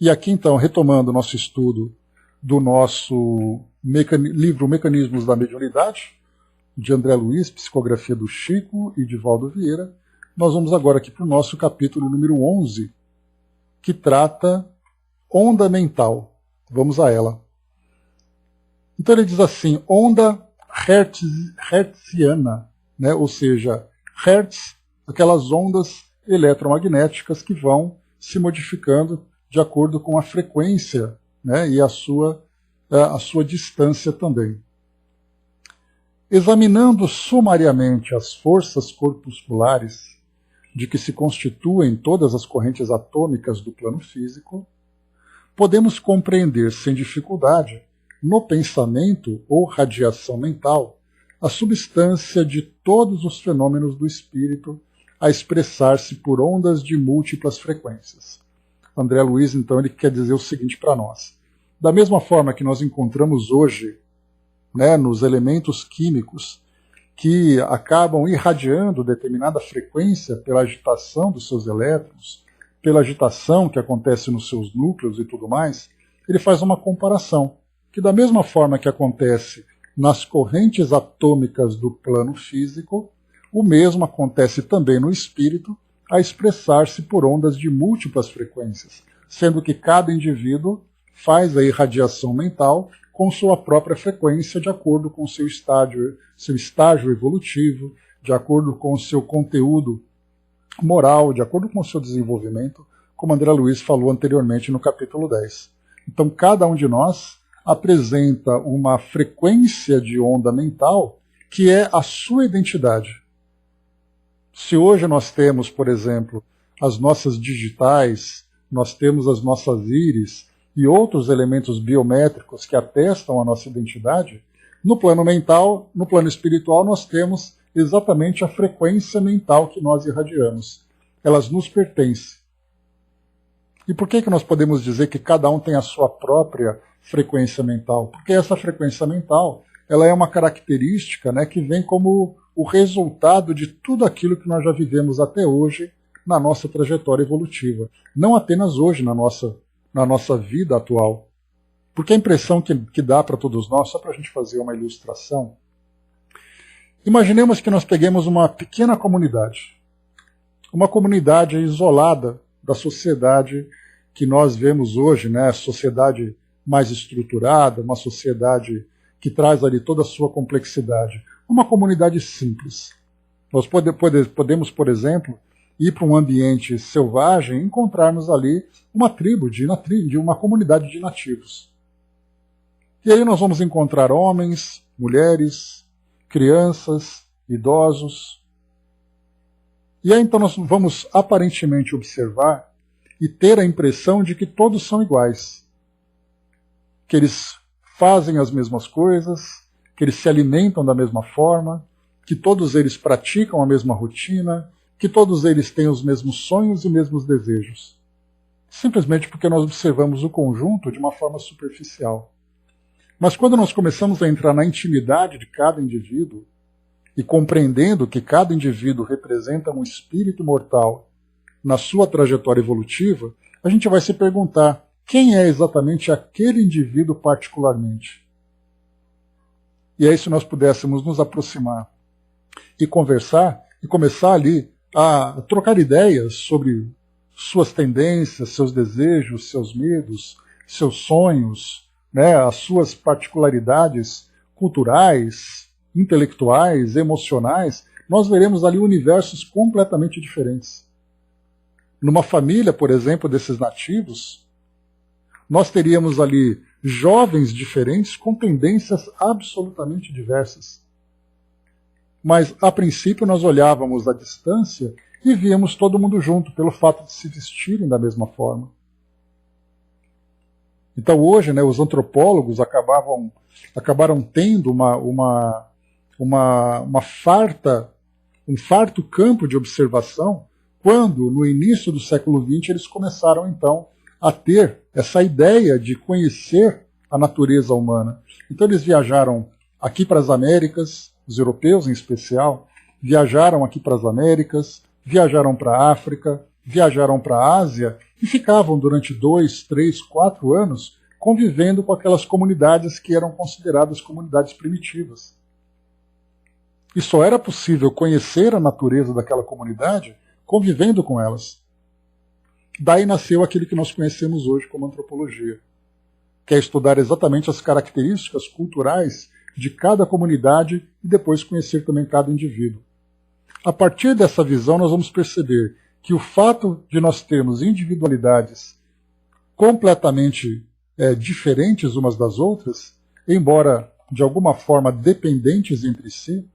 E aqui então, retomando o nosso estudo do nosso livro Mecanismos da Mediunidade, de André Luiz, psicografia do Chico e de Valdo Vieira, nós vamos agora aqui para o nosso capítulo número 11, que trata onda mental. Vamos a ela. Então ele diz assim, onda hertziana, né? Ou seja, hertz, aquelas ondas eletromagnéticas que vão se modificando de acordo com a frequência, né? E a sua distância também. Examinando sumariamente as forças corpusculares de que se constituem todas as correntes atômicas do plano físico, podemos compreender sem dificuldade, no pensamento ou radiação mental, a substância de todos os fenômenos do espírito a expressar-se por ondas de múltiplas frequências. André Luiz, então, ele quer dizer o seguinte para nós. Da mesma forma que nós encontramos hoje, né, nos elementos químicos que acabam irradiando determinada frequência pela agitação dos seus elétrons, pela agitação que acontece nos seus núcleos e tudo mais, ele faz uma comparação, que da mesma forma que acontece nas correntes atômicas do plano físico, o mesmo acontece também no espírito, a expressar-se por ondas de múltiplas frequências, sendo que cada indivíduo faz a irradiação mental com sua própria frequência, de acordo com seu estágio evolutivo, de acordo com o seu conteúdo moral, de acordo com o seu desenvolvimento, como André Luiz falou anteriormente no capítulo 10. Então, cada um de nós apresenta uma frequência de onda mental que é a sua identidade. Se hoje nós temos, por exemplo, as nossas digitais, nós temos as nossas íris e outros elementos biométricos que atestam a nossa identidade, no plano mental, no plano espiritual, nós temos exatamente a frequência mental que nós irradiamos. Elas nos pertencem. E por que nós podemos dizer que cada um tem a sua própria frequência mental? Porque essa frequência mental, ela é uma característica, né, que vem como o resultado de tudo aquilo que nós já vivemos até hoje na nossa trajetória evolutiva. Não apenas hoje na nossa vida atual. Porque a impressão que dá para todos nós, só para a gente fazer uma ilustração, imaginemos que nós peguemos uma pequena comunidade, uma comunidade isolada da sociedade que nós vemos hoje, né? A sociedade mais estruturada, uma sociedade que traz ali toda a sua complexidade. Uma comunidade simples. Nós podemos, por exemplo, ir para um ambiente selvagem e encontrarmos ali uma tribo, de uma comunidade de nativos. E aí nós vamos encontrar homens, mulheres, crianças, idosos. E aí então nós vamos aparentemente observar e ter a impressão de que todos são iguais. Que eles fazem as mesmas coisas, que eles se alimentam da mesma forma, que todos eles praticam a mesma rotina, que todos eles têm os mesmos sonhos e mesmos desejos. Simplesmente porque nós observamos o conjunto de uma forma superficial. Mas quando nós começamos a entrar na intimidade de cada indivíduo, e compreendendo que cada indivíduo representa um espírito imortal na sua trajetória evolutiva, a gente vai se perguntar quem é exatamente aquele indivíduo particularmente. E aí, se nós pudéssemos nos aproximar e conversar, e começar ali a trocar ideias sobre suas tendências, seus desejos, seus medos, seus sonhos, né, as suas particularidades culturais, intelectuais, emocionais, nós veremos ali universos completamente diferentes. Numa família, por exemplo, desses nativos, nós teríamos ali jovens diferentes com tendências absolutamente diversas. Mas, a princípio, nós olhávamos à distância e víamos todo mundo junto, pelo fato de se vestirem da mesma forma. Então, hoje, né, os antropólogos acabaram tendo um farto campo de observação, quando, no início do século XX, eles começaram, então, a ter essa ideia de conhecer a natureza humana. Então, eles viajaram aqui para as Américas, os europeus em especial, viajaram aqui para as Américas, viajaram para a África, viajaram para a Ásia e ficavam durante 2, 3, 4 anos convivendo com aquelas comunidades que eram consideradas comunidades primitivas. E só era possível conhecer a natureza daquela comunidade convivendo com elas. Daí nasceu aquilo que nós conhecemos hoje como antropologia, que é estudar exatamente as características culturais de cada comunidade e depois conhecer também cada indivíduo. A partir dessa visão, nós vamos perceber que o fato de nós termos individualidades completamente diferentes umas das outras, embora de alguma forma dependentes entre si,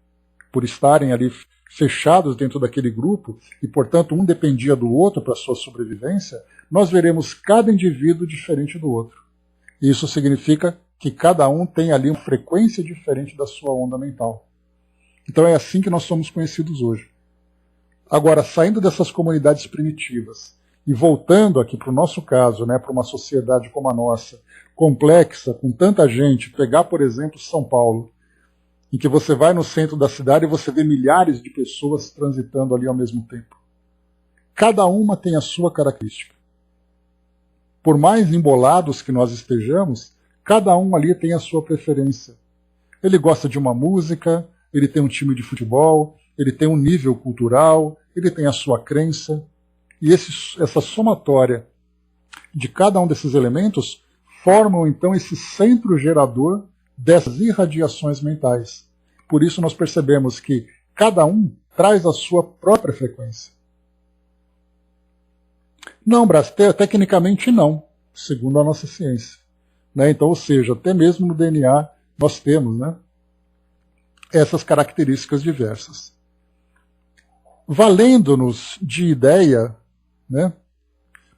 por estarem ali fechados dentro daquele grupo, e portanto um dependia do outro para a sua sobrevivência, nós veremos cada indivíduo diferente do outro. E isso significa que cada um tem ali uma frequência diferente da sua onda mental. Então é assim que nós somos conhecidos hoje. Agora, saindo dessas comunidades primitivas e voltando aqui para o nosso caso, para uma sociedade como a nossa, complexa, com tanta gente, pegar, por exemplo, São Paulo, em que você vai no centro da cidade e você vê milhares de pessoas transitando ali ao mesmo tempo. Cada uma tem a sua característica. Por mais embolados que nós estejamos, cada um ali tem a sua preferência. Ele gosta de uma música, ele tem um time de futebol, ele tem um nível cultural, ele tem a sua crença. E essa somatória de cada um desses elementos formam então esse centro gerador dessas irradiações mentais. Por isso nós percebemos que cada um traz a sua própria frequência. Não, Brás, tecnicamente não, segundo a nossa ciência. Então, ou seja, até mesmo no DNA nós temos essas características diversas. Valendo-nos de ideia,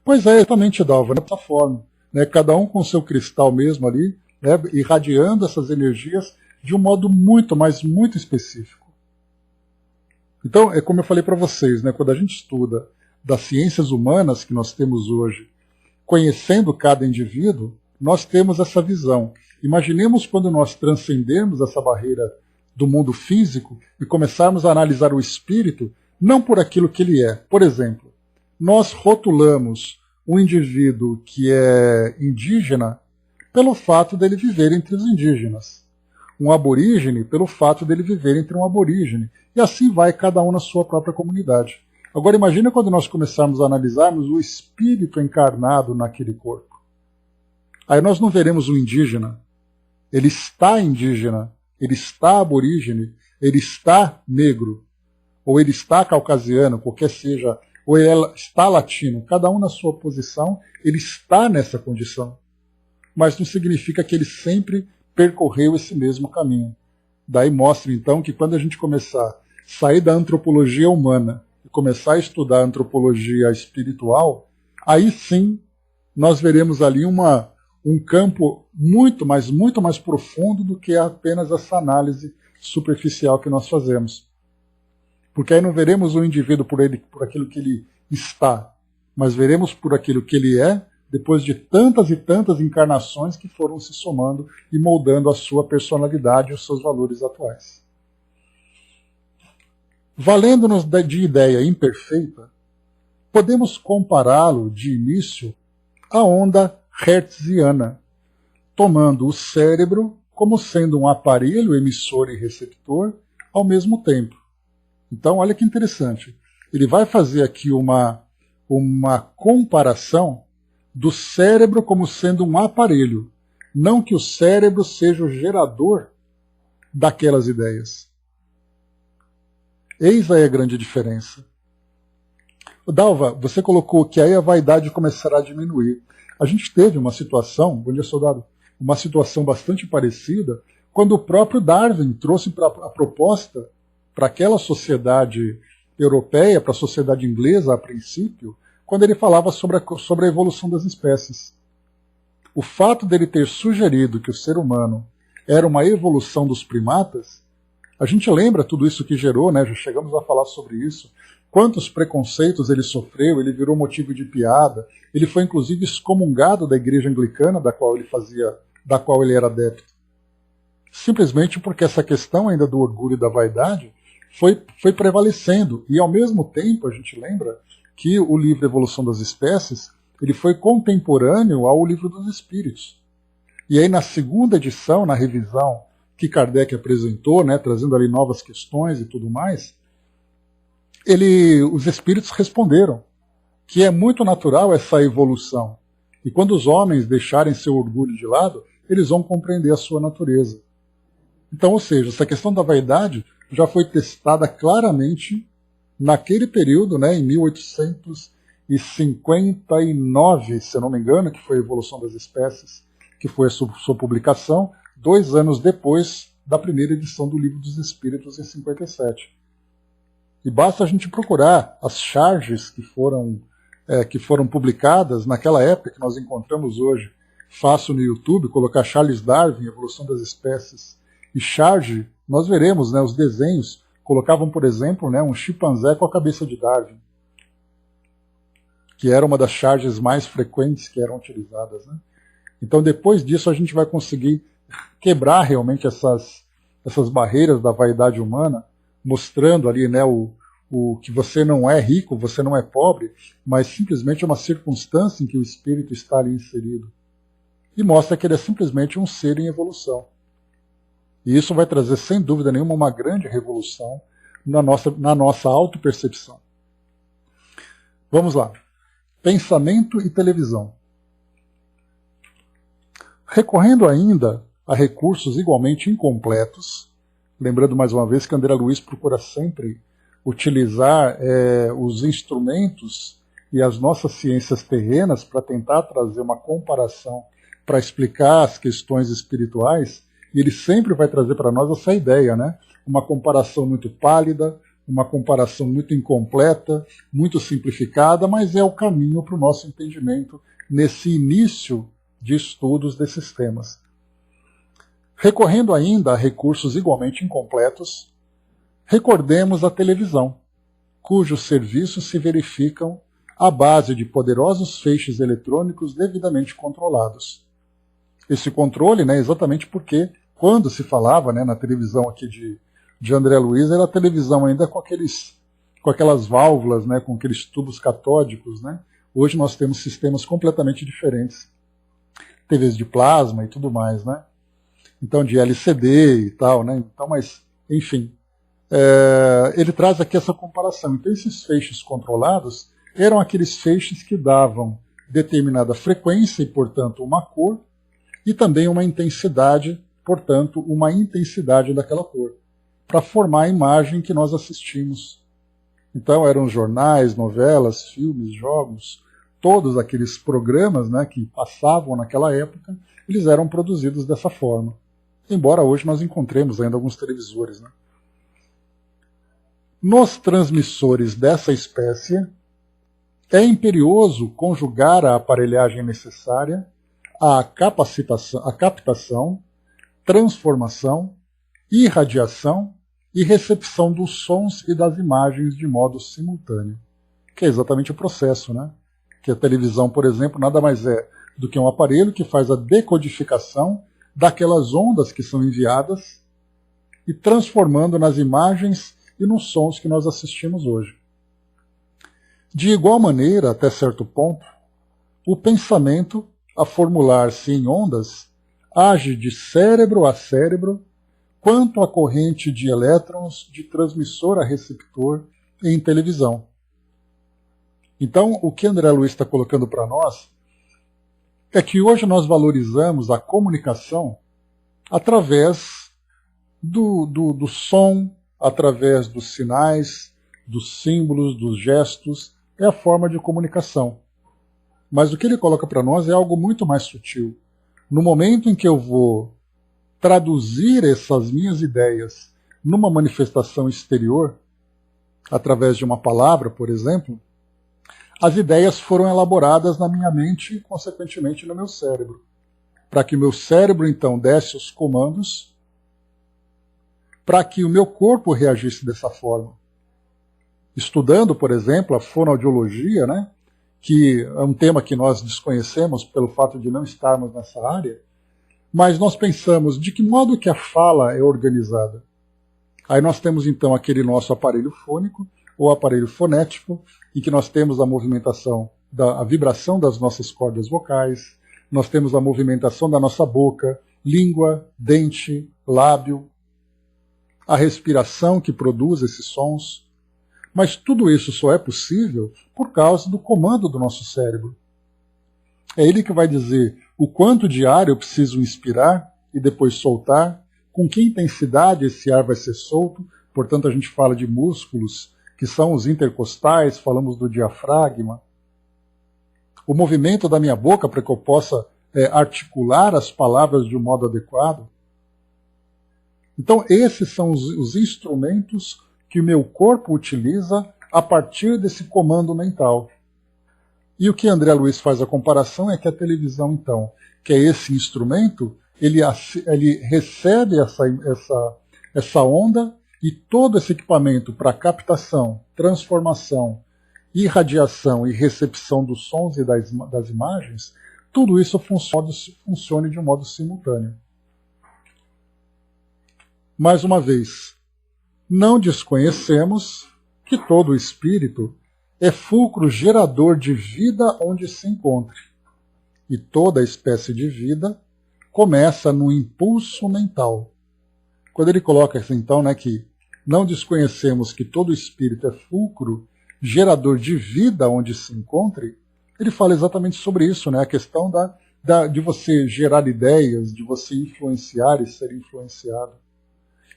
pois é, exatamente, Dalva, dessa forma. Cada um com seu cristal mesmo ali, irradiando essas energias de um modo muito, mas muito específico. Então, é como eu falei para vocês, quando a gente estuda das ciências humanas que nós temos hoje, conhecendo cada indivíduo, nós temos essa visão. Imaginemos quando nós transcendermos essa barreira do mundo físico e começarmos a analisar o espírito, não por aquilo que ele é. Por exemplo, nós rotulamos um indivíduo que é indígena pelo fato dele viver entre os indígenas. Um aborígene pelo fato dele viver entre um aborígene. E assim vai cada um na sua própria comunidade. Agora imagina quando nós começarmos a analisarmos o espírito encarnado naquele corpo. Aí nós não veremos o indígena. Ele está indígena, ele está aborígene, ele está negro, ou ele está caucasiano, qualquer seja, ou ele está latino. Cada um na sua posição, ele está nessa condição. Mas não significa que ele sempre percorreu esse mesmo caminho. Daí mostra então que quando a gente começar a sair da antropologia humana e começar a estudar a antropologia espiritual, aí sim nós veremos ali um campo muito mais profundo do que apenas essa análise superficial que nós fazemos. Porque aí não veremos o indivíduo por aquilo que ele está, mas veremos por aquilo que ele é, depois de tantas e tantas encarnações que foram se somando e moldando a sua personalidade e os seus valores atuais. Valendo-nos de ideia imperfeita, podemos compará-lo de início à onda hertziana, tomando o cérebro como sendo um aparelho emissor e receptor ao mesmo tempo. Então, olha que interessante. Ele vai fazer aqui uma comparação do cérebro como sendo um aparelho, não que o cérebro seja o gerador daquelas ideias. Eis aí a grande diferença. Dalva, você colocou que aí a vaidade começará a diminuir. A gente teve uma situação, bom dia soldado, uma situação bastante parecida, quando o próprio Darwin trouxe a proposta para aquela sociedade europeia, para a sociedade inglesa a princípio, quando ele falava sobre a evolução das espécies. O fato dele ter sugerido que o ser humano era uma evolução dos primatas, a gente lembra tudo isso que gerou, já chegamos a falar sobre isso, quantos preconceitos ele sofreu, ele virou motivo de piada, ele foi inclusive excomungado da igreja anglicana da qual ele era adepto. Simplesmente porque essa questão ainda do orgulho e da vaidade foi prevalecendo, e ao mesmo tempo a gente lembra que o livro Evolução das Espécies ele foi contemporâneo ao Livro dos Espíritos. E aí na segunda edição, na revisão que Kardec apresentou, né, trazendo ali novas questões e tudo mais, os espíritos responderam que é muito natural essa evolução. E quando os homens deixarem seu orgulho de lado, eles vão compreender a sua natureza. Então, ou seja, essa questão da vaidade já foi testada claramente naquele período, né, em 1859, se eu não me engano, que foi a Evolução das Espécies, que foi a sua publicação, 2 anos depois da primeira edição do Livro dos Espíritos, em 57. E basta a gente procurar as charges que foram publicadas naquela época, que nós encontramos hoje, fácil no YouTube, colocar Charles Darwin, Evolução das Espécies, e charge, nós veremos, né, os desenhos, colocavam, por exemplo, né, um chimpanzé com a cabeça de Darwin, que era uma das charges mais frequentes que eram utilizadas, né? Então, depois disso, a gente vai conseguir quebrar realmente essas barreiras da vaidade humana, mostrando ali, né, o que você não é rico, você não é pobre, mas simplesmente é uma circunstância em que o espírito está ali inserido. E mostra que ele é simplesmente um ser em evolução. E isso vai trazer, sem dúvida nenhuma, uma grande revolução na nossa autopercepção. Vamos lá. Pensamento e televisão. Recorrendo ainda a recursos igualmente incompletos, lembrando mais uma vez que André Luiz procura sempre utilizar os instrumentos e as nossas ciências terrenas para tentar trazer uma comparação para explicar as questões espirituais, e ele sempre vai trazer para nós essa ideia, né? Uma comparação muito pálida, uma comparação muito incompleta, muito simplificada, mas é o caminho para o nosso entendimento nesse início de estudos desses temas. Recorrendo ainda a recursos igualmente incompletos, recordemos a televisão, cujos serviços se verificam à base de poderosos feixes eletrônicos devidamente controlados. Esse controle, né, exatamente porque quando se falava, né, na televisão aqui de André Luiz, era a televisão ainda com aquelas válvulas, né, com aqueles tubos catódicos, né? Hoje nós temos sistemas completamente diferentes. TVs de plasma e tudo mais, né? Então, de LCD e tal, né? Então, mas, enfim, ele traz aqui essa comparação. Então, esses feixes controlados eram aqueles feixes que davam determinada frequência e, portanto, uma cor, e também uma intensidade, portanto, uma intensidade daquela cor, para formar a imagem que nós assistimos. Então, eram jornais, novelas, filmes, jogos, todos aqueles programas, né, que passavam naquela época, eles eram produzidos dessa forma. Embora hoje nós encontremos ainda alguns televisores, né? Nos transmissores dessa espécie, é imperioso conjugar a aparelhagem necessária à captação, transformação, irradiação e recepção dos sons e das imagens de modo simultâneo, que é exatamente o processo, né? Que a televisão, por exemplo, nada mais é do que um aparelho que faz a decodificação daquelas ondas que são enviadas e transformando nas imagens e nos sons que nós assistimos hoje. De igual maneira, até certo ponto, o pensamento, a formular-se em ondas, age de cérebro a cérebro, quanto a corrente de elétrons de transmissor a receptor em televisão. Então, o que André Luiz está colocando para nós é que hoje nós valorizamos a comunicação através do som, através dos sinais, dos símbolos, dos gestos, é a forma de comunicação. Mas o que ele coloca para nós é algo muito mais sutil. No momento em que eu vou traduzir essas minhas ideias numa manifestação exterior, através de uma palavra, por exemplo, as ideias foram elaboradas na minha mente e, consequentemente, no meu cérebro. Para que o meu cérebro, então, desse os comandos, para que o meu corpo reagisse dessa forma. Estudando, por exemplo, a fonoaudiologia, né, que é um tema que nós desconhecemos pelo fato de não estarmos nessa área, mas nós pensamos de que modo que a fala é organizada. Aí nós temos, então, aquele nosso aparelho fônico, ou aparelho fonético, em que nós temos a movimentação, a vibração das nossas cordas vocais, nós temos a movimentação da nossa boca, língua, dente, lábio, a respiração que produz esses sons. Mas tudo isso só é possível por causa do comando do nosso cérebro. É ele que vai dizer o quanto de ar eu preciso inspirar e depois soltar, com que intensidade esse ar vai ser solto. Portanto, a gente fala de músculos, que são os intercostais, falamos do diafragma. O movimento da minha boca para que eu possa articular as palavras de um modo adequado. Então, esses são os instrumentos que o meu corpo utiliza a partir desse comando mental. E o que André Luiz faz a comparação é que a televisão, então, que é esse instrumento, ele recebe essa onda e todo esse equipamento para captação, transformação, irradiação e recepção dos sons e das imagens, tudo isso funcione de um modo simultâneo. Mais uma vez, não desconhecemos que todo espírito é fulcro gerador de vida onde se encontre. E toda espécie de vida começa no impulso mental. Quando ele coloca assim, então, que não desconhecemos que todo espírito é fulcro gerador de vida onde se encontre, ele fala exatamente sobre isso, a questão de você gerar ideias, de você influenciar e ser influenciado.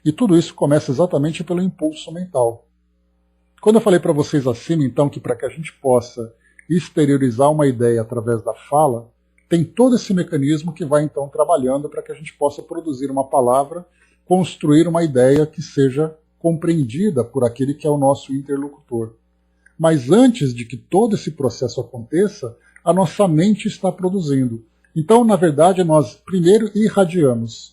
E tudo isso começa exatamente pelo impulso mental. Quando eu falei para vocês acima, então, que para que a gente possa exteriorizar uma ideia através da fala, tem todo esse mecanismo que vai, então, trabalhando para que a gente possa produzir uma palavra, construir uma ideia que seja compreendida por aquele que é o nosso interlocutor. Mas antes de que todo esse processo aconteça, a nossa mente está produzindo. Então, na verdade, nós primeiro irradiamos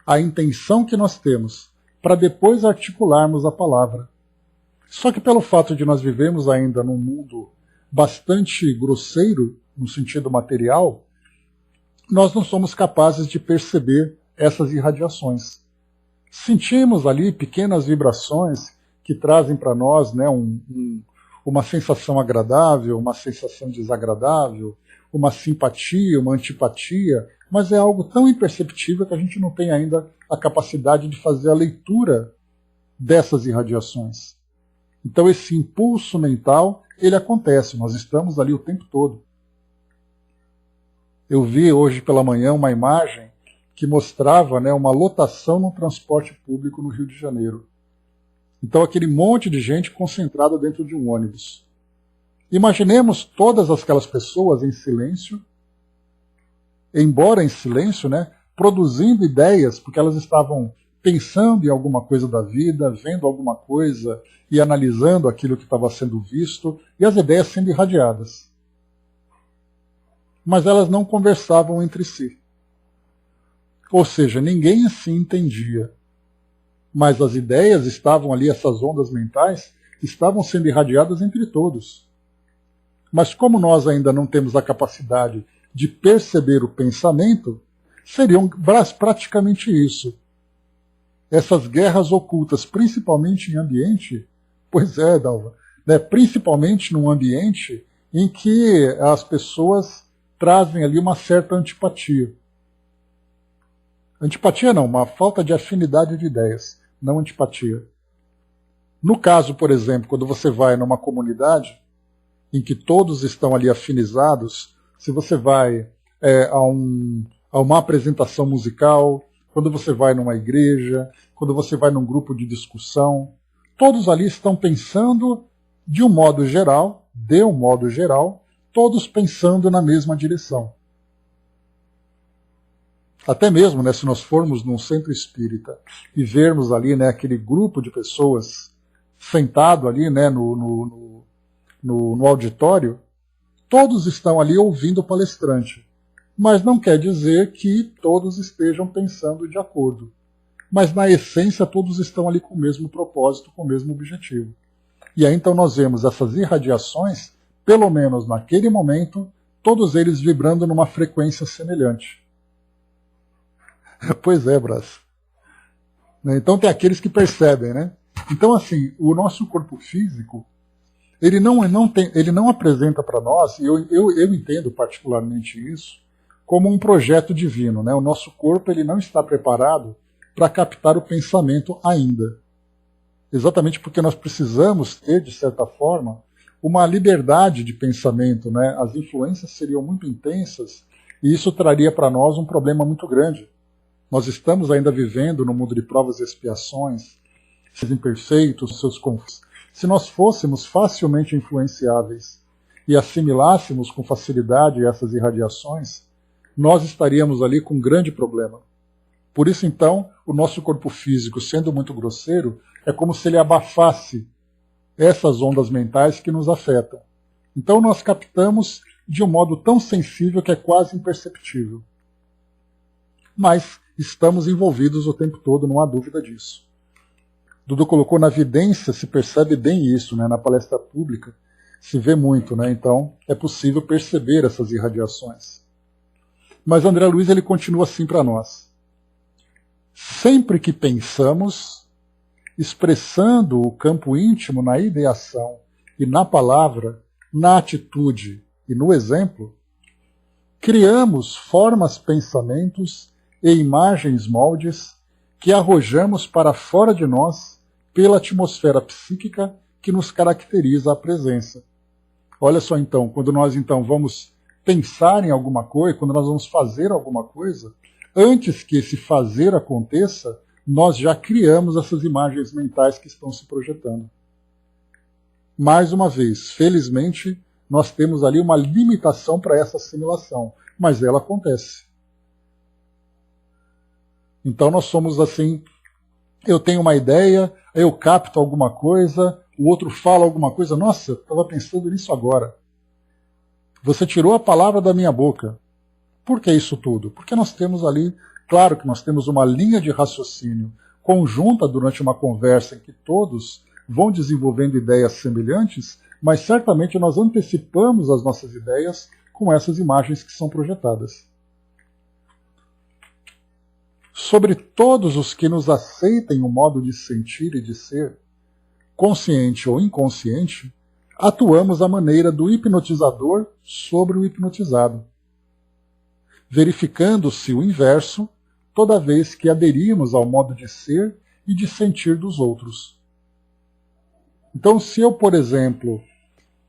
a intenção que nós temos, para depois articularmos a palavra. Só que pelo fato de nós vivermos ainda num mundo bastante grosseiro, no sentido material, nós não somos capazes de perceber essas irradiações. Sentimos ali pequenas vibrações que trazem para nós uma sensação agradável, uma sensação desagradável, uma simpatia, uma antipatia, mas é algo tão imperceptível que a gente não tem ainda a capacidade de fazer a leitura dessas irradiações. Então esse impulso mental, ele acontece, nós estamos ali o tempo todo. Eu vi hoje pela manhã uma imagem que mostrava uma lotação no transporte público no Rio de Janeiro. Então aquele monte de gente concentrada dentro de um ônibus. Imaginemos todas aquelas pessoas em silêncio, embora em silêncio, produzindo ideias, porque elas estavam pensando em alguma coisa da vida, vendo alguma coisa e analisando aquilo que estava sendo visto, e as ideias sendo irradiadas. Mas elas não conversavam entre si. Ou seja, ninguém assim entendia. Mas as ideias estavam ali, essas ondas mentais, estavam sendo irradiadas entre todos. Mas como nós ainda não temos a capacidade de perceber o pensamento, seriam praticamente isso. Essas guerras ocultas, principalmente em ambiente, pois é, Dalva, principalmente num ambiente em que as pessoas trazem ali uma certa antipatia. Antipatia não, uma falta de afinidade de ideias, não antipatia. No caso, por exemplo, quando você vai numa comunidade em que todos estão ali afinizados, se você vai a uma apresentação musical, quando você vai numa igreja, quando você vai num grupo de discussão, todos ali estão pensando de um modo geral, todos pensando na mesma direção. Até mesmo, se nós formos num centro espírita e vermos ali aquele grupo de pessoas sentado ali no auditório, todos estão ali ouvindo o palestrante. Mas não quer dizer que todos estejam pensando de acordo. Mas na essência todos estão ali com o mesmo propósito, com o mesmo objetivo. E aí então nós vemos essas irradiações, pelo menos naquele momento, todos eles vibrando numa frequência semelhante. Pois é, Brás. Então tem aqueles que percebem, Então, assim, o nosso corpo físico, ele não apresenta para nós, e eu entendo particularmente isso, como um projeto divino, né? O nosso corpo ele não está preparado para captar o pensamento ainda. Exatamente porque nós precisamos ter, de certa forma, uma liberdade de pensamento, né? As influências seriam muito intensas e isso traria para nós um problema muito grande. Nós estamos ainda vivendo no mundo de provas e expiações, seus imperfeitos, seus conflitos. Se nós fôssemos facilmente influenciáveis e assimilássemos com facilidade essas irradiações, nós estaríamos ali com um grande problema. Por isso, então, o nosso corpo físico, sendo muito grosseiro, é como se ele abafasse essas ondas mentais que nos afetam. Então nós captamos de um modo tão sensível que é quase imperceptível. Mas estamos envolvidos o tempo todo, não há dúvida disso. Dudu colocou na vidência, se percebe bem isso, né? Na palestra pública se vê muito, né? Então é possível perceber essas irradiações. Mas André Luiz ele continua assim para nós. Sempre que pensamos, expressando o campo íntimo na ideação e na palavra, na atitude e no exemplo, criamos formas, pensamentos e imagens moldes que arrojamos para fora de nós pela atmosfera psíquica que nos caracteriza a presença. Olha só então, quando nós então vamos pensar em alguma coisa, quando nós vamos fazer alguma coisa, antes que esse fazer aconteça, nós já criamos essas imagens mentais que estão se projetando. Mais uma vez, felizmente, nós temos ali uma limitação para essa assimilação, mas ela acontece. Então nós somos assim, eu tenho uma ideia, eu capto alguma coisa, o outro fala alguma coisa, nossa, eu estava pensando nisso agora. Você tirou a palavra da minha boca. Por que isso tudo? Porque nós temos ali, claro que nós temos uma linha de raciocínio conjunta durante uma conversa em que todos vão desenvolvendo ideias semelhantes, mas certamente nós antecipamos as nossas ideias com essas imagens que são projetadas. Sobre todos os que nos aceitem o modo de sentir e de ser, consciente ou inconsciente, atuamos à maneira do hipnotizador sobre o hipnotizado, verificando-se o inverso toda vez que aderimos ao modo de ser e de sentir dos outros. Então, se eu, por exemplo,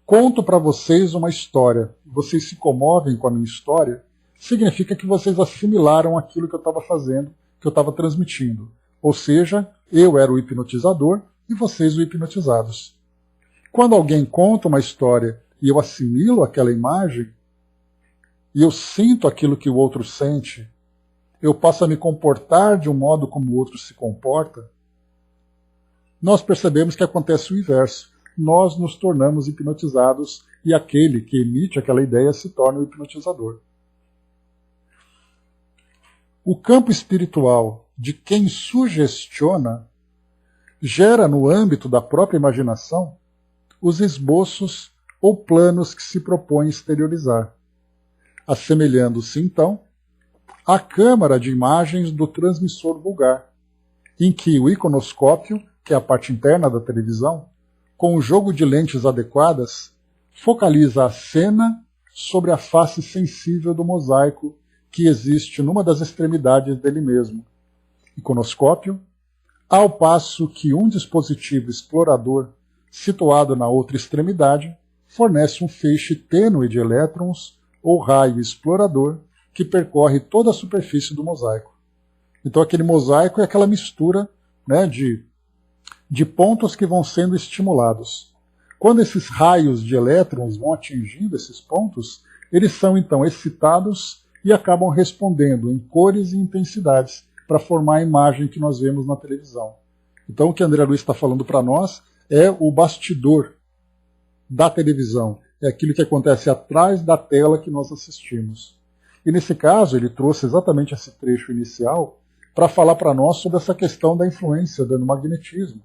conto para vocês uma história, vocês se comovem com a minha história, significa que vocês assimilaram aquilo que eu estava fazendo, que eu estava transmitindo. Ou seja, eu era o hipnotizador e vocês os hipnotizados. Quando alguém conta uma história e eu assimilo aquela imagem, e eu sinto aquilo que o outro sente, eu passo a me comportar de um modo como o outro se comporta, nós percebemos que acontece o inverso. Nós nos tornamos hipnotizados e aquele que emite aquela ideia se torna o hipnotizador. O campo espiritual de quem sugestiona gera no âmbito da própria imaginação os esboços ou planos que se propõe exteriorizar, assemelhando-se então à câmara de imagens do transmissor vulgar, em que o iconoscópio, que é a parte interna da televisão, com o jogo de lentes adequadas, focaliza a cena sobre a face sensível do mosaico que existe numa das extremidades dele mesmo, iconoscópio, ao passo que um dispositivo explorador, situado na outra extremidade, fornece um feixe tênue de elétrons ou raio explorador que percorre toda a superfície do mosaico. Então aquele mosaico é aquela mistura, né, de pontos que vão sendo estimulados. Quando esses raios de elétrons vão atingindo esses pontos, eles são então excitados e acabam respondendo em cores e intensidades para formar a imagem que nós vemos na televisão. Então o que André Luiz está falando para nós é o bastidor da televisão, é aquilo que acontece atrás da tela que nós assistimos. E nesse caso ele trouxe exatamente esse trecho inicial para falar para nós sobre essa questão da influência do magnetismo.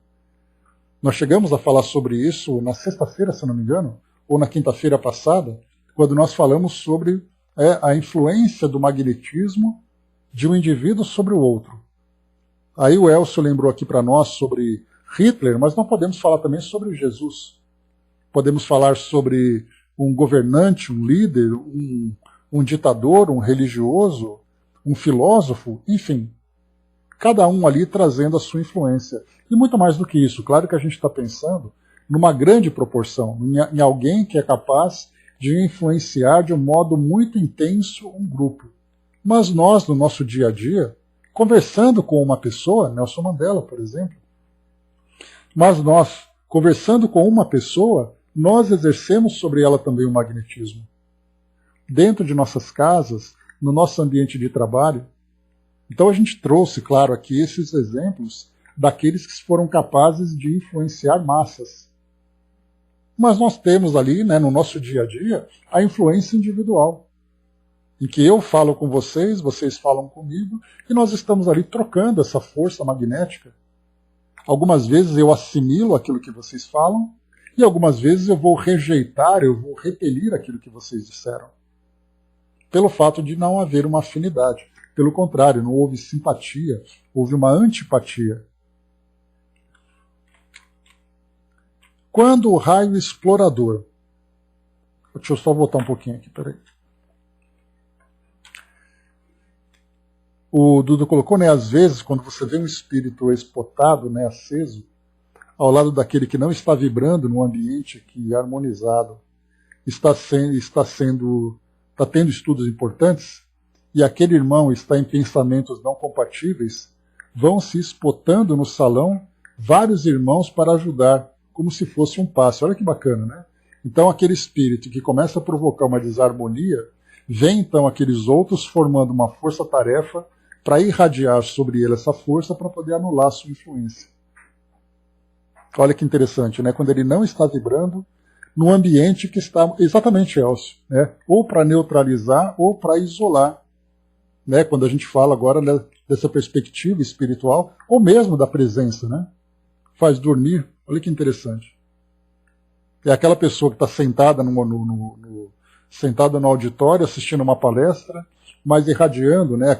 Nós chegamos a falar sobre isso na sexta-feira, se não me engano, ou na quinta-feira passada, quando nós falamos sobre a influência do magnetismo de um indivíduo sobre o outro. Aí o Elcio lembrou aqui para nós sobre Hitler, mas não podemos falar também sobre Jesus. Podemos falar sobre um governante, um líder, um ditador, um religioso, um filósofo, enfim. Cada um ali trazendo a sua influência. E muito mais do que isso, claro que a gente está pensando numa grande proporção, em alguém que é capaz de influenciar de um modo muito intenso um grupo. Mas nós, no nosso dia a dia, conversando com uma pessoa, Nelson Mandela, por exemplo, mas nós, conversando com uma pessoa, nós exercemos sobre ela também um magnetismo. Dentro de nossas casas, no nosso ambiente de trabalho. Então a gente trouxe, claro, aqui esses exemplos daqueles que foram capazes de influenciar massas. Mas nós temos ali, né, no nosso dia a dia, a influência individual, em que eu falo com vocês, vocês falam comigo, e nós estamos ali trocando essa força magnética. Algumas vezes eu assimilo aquilo que vocês falam, e algumas vezes eu vou rejeitar, eu vou repelir aquilo que vocês disseram. Pelo fato de não haver uma afinidade. Pelo contrário, não houve simpatia, houve uma antipatia. Quando o raio explorador... Deixa eu só voltar um pouquinho aqui, peraí. O Dudu colocou, né, às vezes, quando você vê um espírito espotado, né, aceso, ao lado daquele que não está vibrando num ambiente que harmonizado, está tendo estudos importantes, e aquele irmão está em pensamentos não compatíveis, vão se espotando no salão vários irmãos para ajudar, como se fosse um passe. Olha que bacana, né? Então aquele espírito que começa a provocar uma desarmonia, vem então aqueles outros formando uma força-tarefa para irradiar sobre ele essa força para poder anular a sua influência. Olha que interessante, né? Quando ele não está vibrando num ambiente que está exatamente, Elcio, né? Ou para neutralizar ou para isolar. Né? Quando a gente fala agora, né, dessa perspectiva espiritual, ou mesmo da presença, né? Faz dormir, olha que interessante. É aquela pessoa que está sentada sentada no auditório assistindo uma palestra, mas irradiando, né,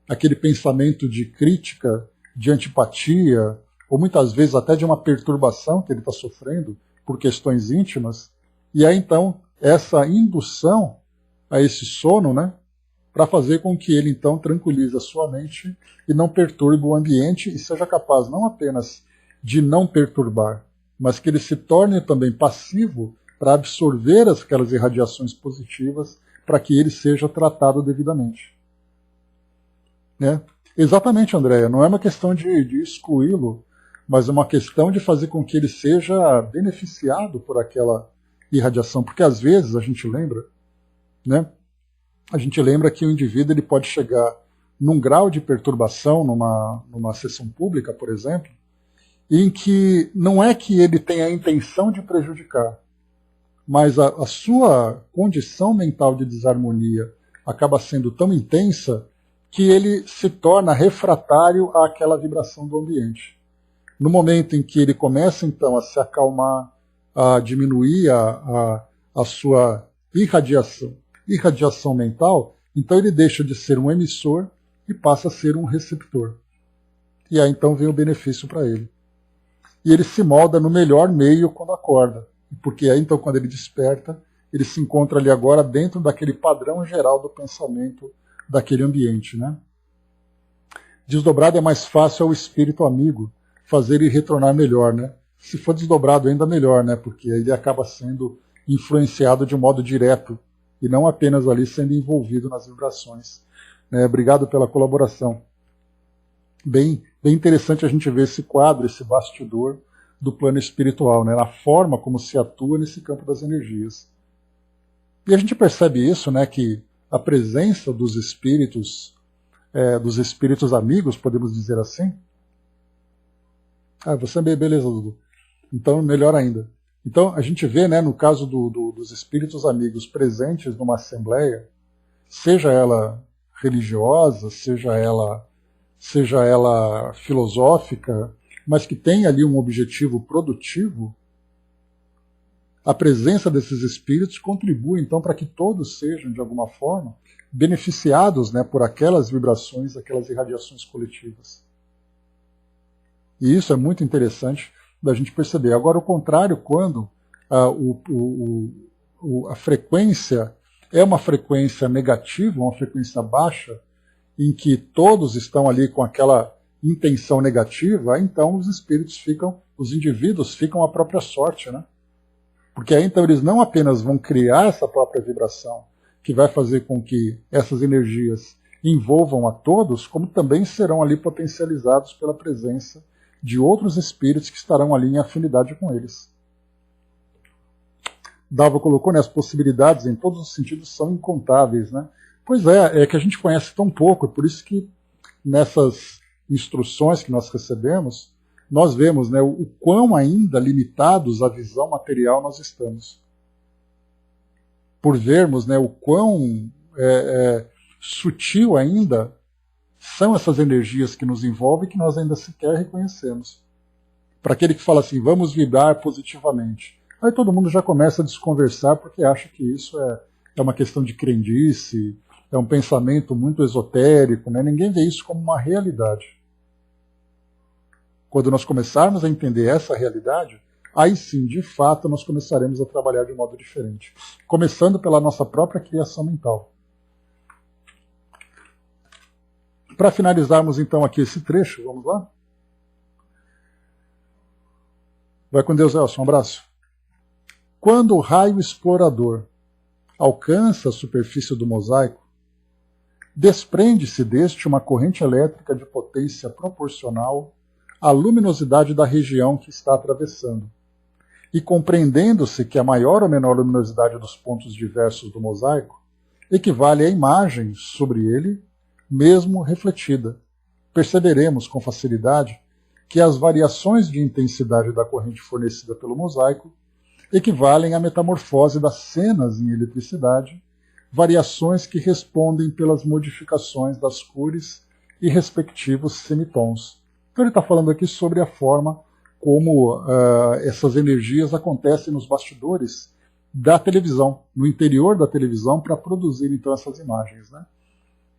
aquele pensamento de crítica, de antipatia, ou muitas vezes até de uma perturbação que ele está sofrendo por questões íntimas, e aí então essa indução a esse sono, né, para fazer com que ele então tranquilize a sua mente e não perturbe o ambiente e seja capaz não apenas de não perturbar, mas que ele se torne também passivo para absorver aquelas irradiações positivas para que ele seja tratado devidamente. Né? Exatamente, Andréia, não é uma questão de excluí-lo, mas é uma questão de fazer com que ele seja beneficiado por aquela irradiação, porque às vezes a gente lembra, né? A gente lembra que o indivíduo ele pode chegar num grau de perturbação numa sessão pública, por exemplo, em que não é que ele tenha a intenção de prejudicar, mas a sua condição mental de desarmonia acaba sendo tão intensa que ele se torna refratário àquela vibração do ambiente. No momento em que ele começa, então, a se acalmar, a diminuir a sua irradiação mental, então ele deixa de ser um emissor e passa a ser um receptor. E aí então vem o benefício para ele. E ele se molda no melhor meio quando acorda, porque aí então quando ele desperta, ele se encontra ali agora dentro daquele padrão geral do pensamento daquele ambiente. Né? Desdobrado é mais fácil ao espírito amigo fazer ele retornar melhor. Né? Se for desdobrado ainda melhor, né? Porque aí ele acaba sendo influenciado de um modo direto e não apenas ali sendo envolvido nas vibrações. Obrigado pela colaboração. Bem interessante a gente ver esse quadro, esse bastidor do plano espiritual, né, na forma como se atua nesse campo das energias. E a gente percebe isso, né, que a presença dos espíritos amigos, podemos dizer assim. Você é beleza, Dudu. Então, melhor ainda. Então, a gente vê, né, no caso dos espíritos amigos presentes numa assembleia, seja ela religiosa, seja ela filosófica, mas que tem ali um objetivo produtivo, a presença desses espíritos contribui, então, para que todos sejam, de alguma forma, beneficiados, né, por aquelas vibrações, aquelas irradiações coletivas. E isso é muito interessante da gente perceber. Agora, o contrário, quando a frequência é uma frequência negativa, uma frequência baixa, em que todos estão ali com aquela intenção negativa, então os espíritos ficam, os indivíduos ficam à própria sorte, né? Porque aí então eles não apenas vão criar essa própria vibração, que vai fazer com que essas energias envolvam a todos, como também serão ali potencializados pela presença de outros espíritos que estarão ali em afinidade com eles. Dava colocou, né, as possibilidades em todos os sentidos são incontáveis, né? Pois é que a gente conhece tão pouco, é por isso que nessas instruções que nós recebemos, nós vemos, né, o quão ainda limitados à visão material nós estamos. Por vermos, né, o quão sutil ainda são essas energias que nos envolvem e que nós ainda sequer reconhecemos. Para aquele que fala assim, vamos vibrar positivamente. Aí todo mundo já começa a desconversar porque acha que isso é uma questão de crendice, é um pensamento muito esotérico, né? Ninguém vê isso como uma realidade. Quando nós começarmos a entender essa realidade, aí sim, de fato, nós começaremos a trabalhar de modo diferente. Começando pela nossa própria criação mental. Para finalizarmos então aqui esse trecho, vamos lá? Vai com Deus, Elson, um abraço. Quando o raio explorador alcança a superfície do mosaico, desprende-se deste uma corrente elétrica de potência proporcional à luminosidade da região que está atravessando. E compreendendo-se que a maior ou menor luminosidade dos pontos diversos do mosaico equivale à imagem sobre ele, mesmo refletida, perceberemos com facilidade que as variações de intensidade da corrente fornecida pelo mosaico equivalem à metamorfose das cenas em eletricidade, variações que respondem pelas modificações das cores e respectivos semitons. Então ele está falando aqui sobre a forma como essas energias acontecem nos bastidores da televisão, no interior da televisão, para produzir então essas imagens, né?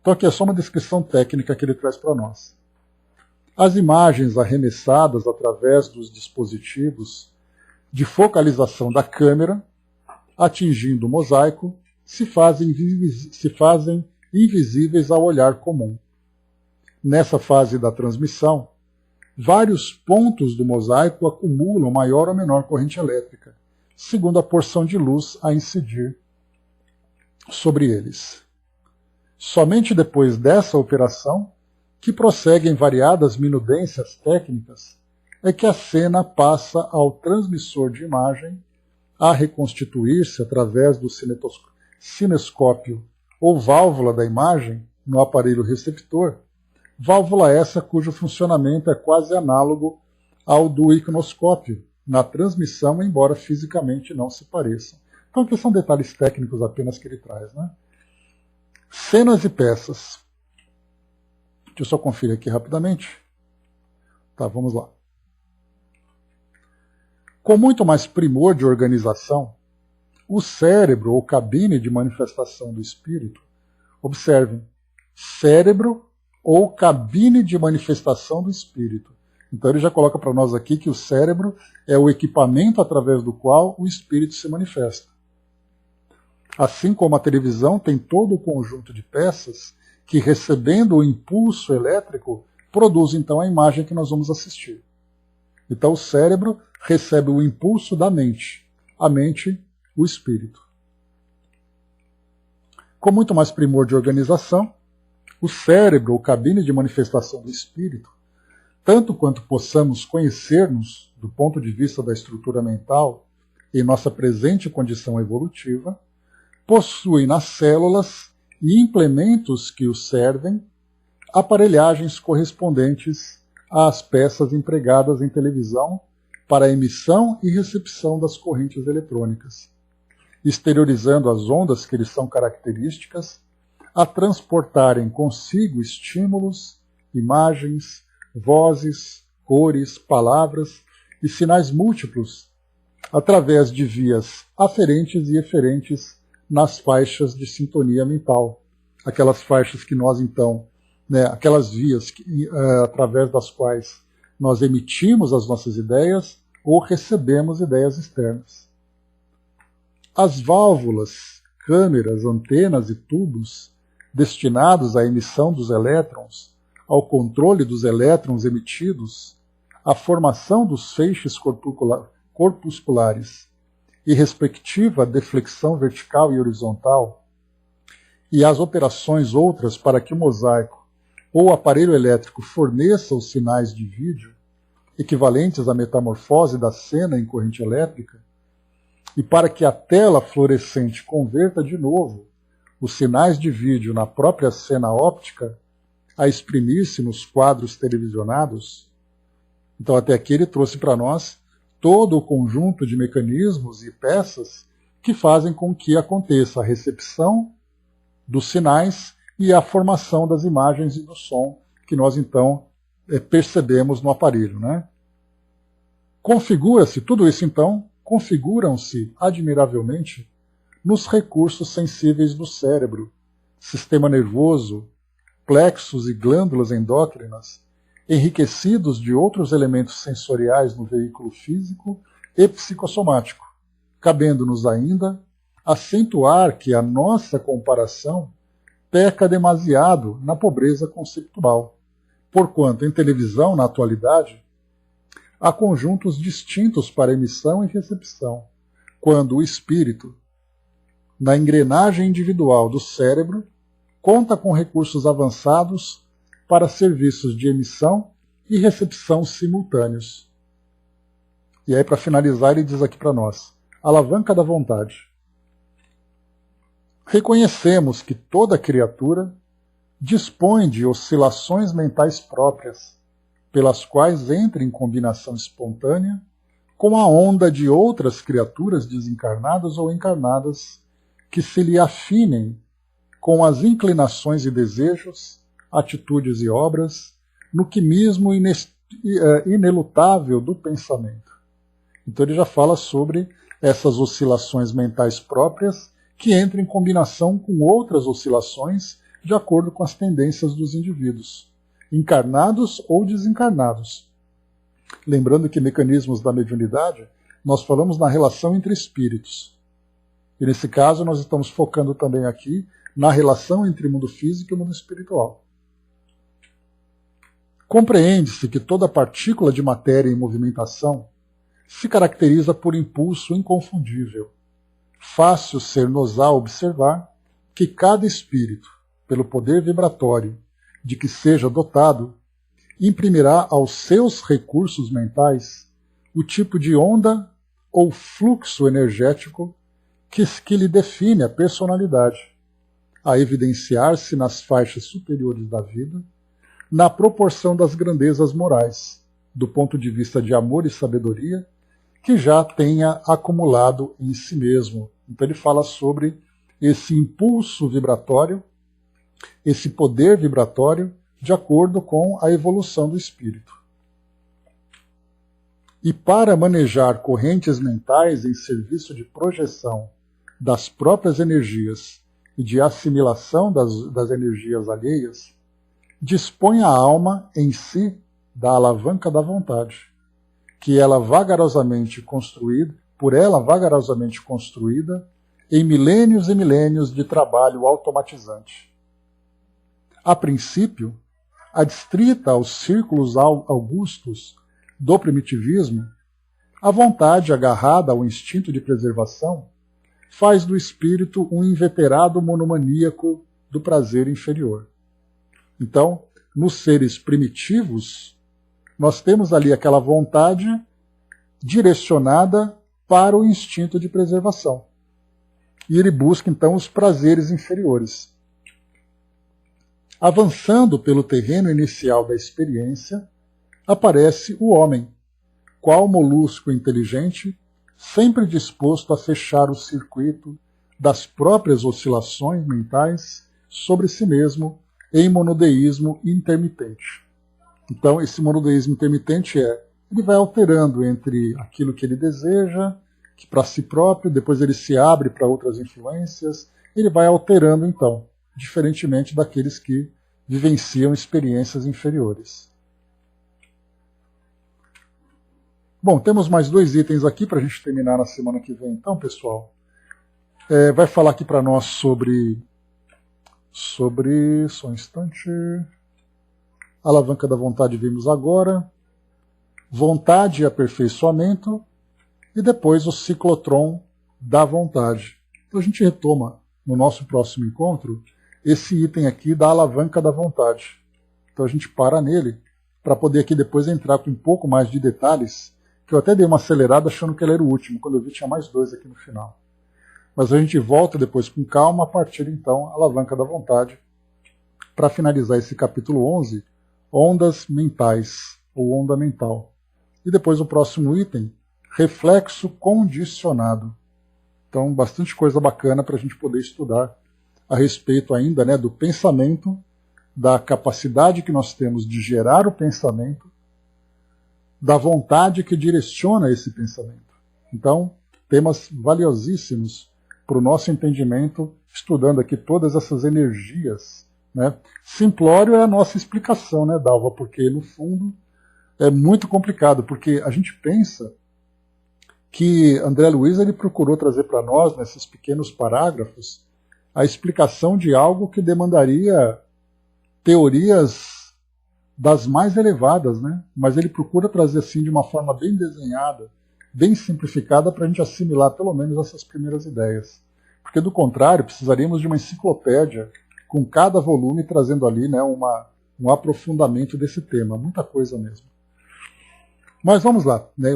Então aqui é só uma descrição técnica que ele traz para nós. As imagens arremessadas através dos dispositivos de focalização da câmera, atingindo o mosaico, se fazem invisíveis ao olhar comum. Nessa fase da transmissão, vários pontos do mosaico acumulam maior ou menor corrente elétrica, segundo a porção de luz a incidir sobre eles. Somente depois dessa operação, que prossegue em variadas minudências técnicas, é que a cena passa ao transmissor de imagem a reconstituir-se através do cinescópio ou válvula da imagem no aparelho receptor, válvula essa cujo funcionamento é quase análogo ao do icnoscópio na transmissão, embora fisicamente não se pareçam. Então aqui são detalhes técnicos apenas que ele traz, né? Cenas e peças. Deixa eu só conferir aqui rapidamente. Tá, vamos lá. Com muito mais primor de organização, o cérebro ou cabine de manifestação do espírito, observem, cérebro ou cabine de manifestação do espírito. Então ele já coloca para nós aqui que o cérebro é o equipamento através do qual o espírito se manifesta. Assim como a televisão tem todo o conjunto de peças que, recebendo o impulso elétrico, produz então a imagem que nós vamos assistir. Então o cérebro recebe o impulso da mente, a mente, o espírito. Com muito mais primor de organização, o cérebro, ou cabine de manifestação do espírito, tanto quanto possamos conhecer-nos do ponto de vista da estrutura mental em nossa presente condição evolutiva, possui nas células e implementos que o servem aparelhagens correspondentes às peças empregadas em televisão para a emissão e recepção das correntes eletrônicas, exteriorizando as ondas que lhes são características, a transportarem consigo estímulos, imagens, vozes, cores, palavras e sinais múltiplos, através de vias aferentes e eferentes nas faixas de sintonia mental, aquelas faixas que nós então, aquelas vias através das quais Nós emitimos as nossas ideias ou recebemos ideias externas. As válvulas, câmeras, antenas e tubos destinados à emissão dos elétrons, ao controle dos elétrons emitidos, à formação dos feixes corpusculares e respectiva deflexão vertical e horizontal, e as operações outras para que o mosaico ou o aparelho elétrico forneça os sinais de vídeo, equivalentes à metamorfose da cena em corrente elétrica, e para que a tela fluorescente converta de novo os sinais de vídeo na própria cena óptica a exprimir-se nos quadros televisionados. Então, até aqui ele trouxe para nós todo o conjunto de mecanismos e peças que fazem com que aconteça a recepção dos sinais e a formação das imagens e do som que nós, então, percebemos no aparelho, né? Configura-se, tudo isso, então, configuram-se admiravelmente nos recursos sensíveis do cérebro, sistema nervoso, plexos e glândulas endócrinas, enriquecidos de outros elementos sensoriais no veículo físico e psicossomático, cabendo-nos ainda acentuar que a nossa comparação peca demasiado na pobreza conceptual, porquanto em televisão, na atualidade, há conjuntos distintos para emissão e recepção, quando o espírito, na engrenagem individual do cérebro, conta com recursos avançados para serviços de emissão e recepção simultâneos. E aí, para finalizar, ele diz aqui para nós, alavanca da vontade. Reconhecemos que toda criatura dispõe de oscilações mentais próprias, pelas quais entra em combinação espontânea com a onda de outras criaturas desencarnadas ou encarnadas que se lhe afinem com as inclinações e desejos, atitudes e obras, no quimismo inelutável do pensamento. Então ele já fala sobre essas oscilações mentais próprias que entram em combinação com outras oscilações de acordo com as tendências dos indivíduos, encarnados ou desencarnados. Lembrando que mecanismos da mediunidade, nós falamos na relação entre espíritos. E nesse caso nós estamos focando também aqui na relação entre o mundo físico e o mundo espiritual. Compreende-se que toda partícula de matéria em movimentação se caracteriza por impulso inconfundível. Fácil ser-nos a observar que cada espírito, pelo poder vibratório de que seja dotado, imprimirá aos seus recursos mentais o tipo de onda ou fluxo energético que lhe define a personalidade, a evidenciar-se nas faixas superiores da vida, na proporção das grandezas morais, do ponto de vista de amor e sabedoria, que já tenha acumulado em si mesmo. Então ele fala sobre esse impulso vibratório, esse poder vibratório, de acordo com a evolução do espírito. E para manejar correntes mentais em serviço de projeção das próprias energias e de assimilação das energias alheias, dispõe a alma em si da alavanca da vontade, que ela vagarosamente construída, por ela vagarosamente construída, em milênios e milênios de trabalho automatizante. A princípio, adstrita aos círculos augustos do primitivismo, a vontade agarrada ao instinto de preservação faz do espírito um inveterado monomaníaco do prazer inferior. Então, nos seres primitivos, nós temos ali aquela vontade direcionada para o instinto de preservação. E ele busca, então, os prazeres inferiores. Avançando pelo terreno inicial da experiência, aparece o homem, qual molusco inteligente, sempre disposto a fechar o circuito das próprias oscilações mentais sobre si mesmo em monodeísmo intermitente. Então, esse monodeísmo intermitente ele vai alterando entre aquilo que ele deseja, que para si próprio, depois ele se abre para outras influências, ele vai alterando, então, diferentemente daqueles que vivenciam experiências inferiores. Bom, temos mais 2 itens aqui para a gente terminar na semana que vem, então, pessoal. Vai falar aqui para nós sobre... Só um instante... Alavanca da vontade vimos agora. Vontade e aperfeiçoamento. E depois o ciclotron da vontade. Então a gente retoma no nosso próximo encontro esse item aqui da alavanca da vontade. Então a gente para nele para poder aqui depois entrar com um pouco mais de detalhes, que eu até dei uma acelerada achando que ele era o último, quando eu vi tinha mais 2 aqui no final. Mas a gente volta depois com calma a partir então alavanca da vontade para finalizar esse capítulo 11, ondas mentais ou onda mental. E depois o próximo item, reflexo condicionado. Então, bastante coisa bacana para a gente poder estudar a respeito ainda, né, do pensamento, da capacidade que nós temos de gerar o pensamento, da vontade que direciona esse pensamento. Então, temas valiosíssimos para o nosso entendimento, estudando aqui todas essas energias, né? Simplório é a nossa explicação, né, Dalva? Porque, no fundo, é muito complicado, porque a gente pensa que André Luiz ele procurou trazer para nós, nesses pequenos parágrafos, a explicação de algo que demandaria teorias das mais elevadas, né? Mas ele procura trazer assim de uma forma bem desenhada, bem simplificada, para a gente assimilar pelo menos essas primeiras ideias. Porque, do contrário, precisaríamos de uma enciclopédia com cada volume trazendo ali, né, um aprofundamento desse tema, muita coisa mesmo. Mas vamos lá, né?